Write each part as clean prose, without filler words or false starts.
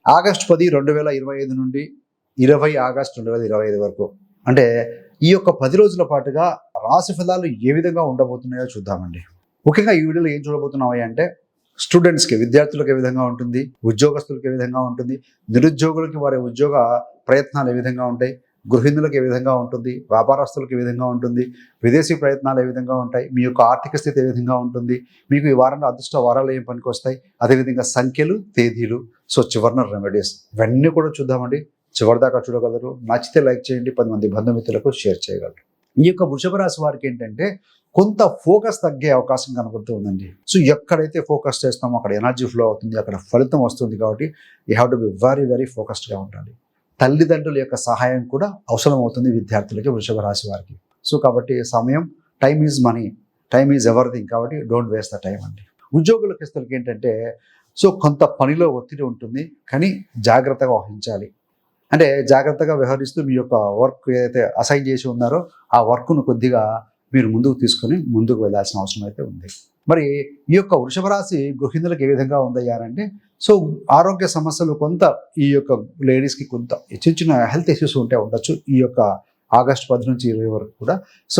August 10, 2025 నుండి 20 August 2025 వరకు, అంటే ఈ యొక్క 10 రోజుల పాటుగా రాశి ఫలాలు ఏ విధంగా ఉండబోతున్నాయో చూద్దామండి. ముఖ్యంగా ఈ వీడియోలో ఏం చూడబోతున్నాయి అంటే, స్టూడెంట్స్కి, విద్యార్థులకు ఏ విధంగా ఉంటుంది, ఉద్యోగస్తులకు ఏ విధంగా ఉంటుంది, నిరుద్యోగులకి వారి ఉద్యోగ ప్రయత్నాలు ఏ విధంగా ఉంటాయి, గృహిణులకు ఏ విధంగా ఉంటుంది, వ్యాపారస్తులకు ఏ విధంగా ఉంటుంది, విదేశీ ప్రయత్నాలు ఏ విధంగా ఉంటాయి, మీ యొక్క ఆర్థిక స్థితి ఏ విధంగా ఉంటుంది, మీకు ఈ వారంలో అదృష్ట వారాలు ఏం పనికి వస్తాయి, అదేవిధంగా సంఖ్యలు, తేదీలు, చివరిన రెమెడీస్, ఇవన్నీ కూడా చూద్దామండి. చివరిదాకా చూడగలరు. నచ్చితే లైక్ చేయండి, 10 మంది బంధుమిత్రులకు షేర్ చేయగలరు. ఈ యొక్క వృషభ రాశి వారికి ఏంటంటే కొంత ఫోకస్ తగ్గే అవకాశం కనబడుతూ ఉందండి. ఎక్కడైతే ఫోకస్ చేస్తామో అక్కడ ఎనర్జీ ఫ్లో అవుతుంది, అక్కడ ఫలితం వస్తుంది. కాబట్టి you have to be very very ఫోకస్డ్గా ఉండాలి. తల్లిదండ్రుల యొక్క సహాయం కూడా అవసరం అవుతుంది విద్యార్థులకి, వృషభ రాశి వారికి. కాబట్టి సమయం, time is money, time is everything. కాబట్టి డోంట్ వేస్ట్ ద టైం అండి. ఉద్యోగులకి ఏంటంటే కొంత పనిలో ఒత్తిడి ఉంటుంది, కానీ జాగ్రత్తగా వహించాలి. అంటే జాగ్రత్తగా వ్యవహరిస్తూ మీ యొక్క వర్క్ ఏదైతే అసైన్ చేసి ఉన్నారో ఆ వర్క్ను కొద్దిగా మీరు ముందుకు తీసుకొని ముందుకు వెళ్ళాల్సిన అవసరం అయితే ఉంది. మరి ఈ యొక్క వృషభ రాశి గృహిణులకు ఏ విధంగా ఉందయ్యారంటే, ఆరోగ్య సమస్యలు కొంత ఈ యొక్క లేడీస్కి కొంత చిన్న చిన్న హెల్త్ ఇష్యూస్ ఉంటే ఉండొచ్చు ఈ యొక్క ఆగస్టు 10 నుంచి 20 వరకు కూడా.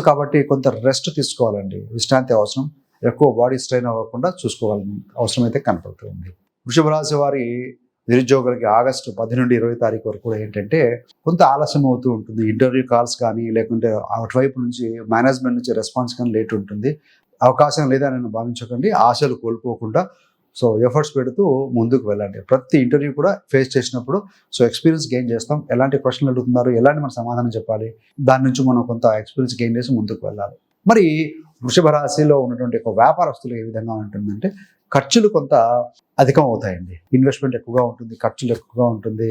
కాబట్టి కొంత రెస్ట్ తీసుకోవాలండి, విశ్రాంతి అవసరం. ఎక్కువ బాడీ స్ట్రెయిన్ అవ్వకుండా చూసుకోవాలని అవసరం అయితే కనపడుతుంది. వృషభ రాశి వారి నిరుద్యోగులకి ఆగస్టు 10 నుండి 20 తారీఖు వరకు కూడా ఏంటంటే కొంత ఆలస్యం అవుతూ ఉంటుంది. ఇంటర్వ్యూ కాల్స్ కానీ, లేకుంటే అటువైపు నుంచి మేనేజ్మెంట్ నుంచి రెస్పాన్స్ కానీ లేట్ ఉంటుంది. అవకాశం లేదని భావించకండి. ఆశలు కోల్పోకుండా ఎఫర్ట్స్ పెడుతూ ముందుకు వెళ్ళండి. ప్రతి ఇంటర్వ్యూ కూడా ఫేస్ చేసినప్పుడు ఎక్స్పీరియన్స్ గెయిన్ చేస్తాం. ఎలాంటి ప్రశ్నలు అడుగుతున్నారు, ఎలాంటి మనం సమాధానం చెప్పాలి, దాని నుంచి మనం కొంత ఎక్స్పీరియన్స్ గెయిన్ చేసి ముందుకు వెళ్ళాలి. మరి వృషభ రాశిలో ఉన్నటువంటి ఒక వ్యాపారస్తులు ఏ విధంగా ఉంటుందంటే, ఖర్చులు కొంత అధికం అవుతాయండి. ఇన్వెస్ట్మెంట్ ఎక్కువగా ఉంటుంది, ఖర్చులు ఎక్కువగా ఉంటుంది.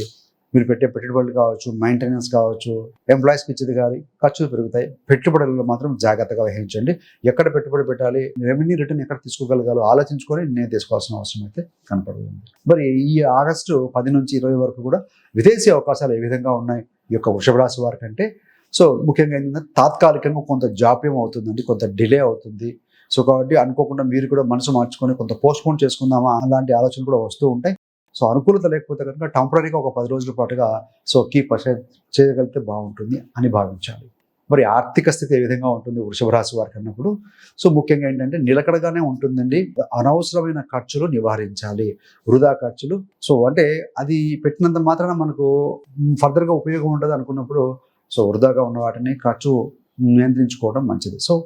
మీరు పెట్టే పెట్టుబడులు కావచ్చు, మెయింటెనెన్స్ కావచ్చు, ఎంప్లాయీస్కి ఇచ్చేది కానీ ఖర్చులు పెరుగుతాయి. పెట్టుబడులలో మాత్రం జాగ్రత్తగా వహించండి. ఎక్కడ పెట్టుబడి పెట్టాలి, రెవెన్యూ రిటర్న్ ఎక్కడ తీసుకోగలగాలో ఆలోచించుకొని నేను తీసుకోవాల్సిన అవసరం అయితే కనపడుతుంది. మరి ఈ ఆగస్టు 10 నుంచి 20 వరకు కూడా విదేశీ అవకాశాలు ఏ విధంగా ఉన్నాయి ఈ యొక్క వృషభ రాశి వారికి అంటే, ముఖ్యంగా ఏంటంటే తాత్కాలికంగా కొంత జాప్యం అవుతుందండి, కొంత డిలే అవుతుంది. కాబట్టి అనుకోకుండా మీరు కూడా మనసు మార్చుకొని కొంత పోస్ట్పోన్ చేసుకుందామా అలాంటి ఆలోచనలు కూడా వస్తూ ఉంటాయి. అనుకూలత లేకపోతే కనుక టెంపరీగా ఒక 10 రోజుల పాటుగా కీప్ అసైడ్ చేయగలిగితే బాగుంటుంది అని భావించాలి. మరి ఆర్థిక స్థితి ఏ విధంగా ఉంటుంది వృషభ రాశి వారికి అన్నప్పుడు, ముఖ్యంగా ఏంటంటే నిలకడగానే ఉంటుందండి. అనవసరమైన ఖర్చులు నివారించాలి, వృధా ఖర్చులు. అంటే అది పెట్టినంత మాత్రాన మనకు ఫర్దర్గా ఉపయోగం ఉండదు అనుకున్నప్పుడు వృధాగా ఉన్న వాటిని ఖర్చు నియంత్రించుకోవడం మంచిది.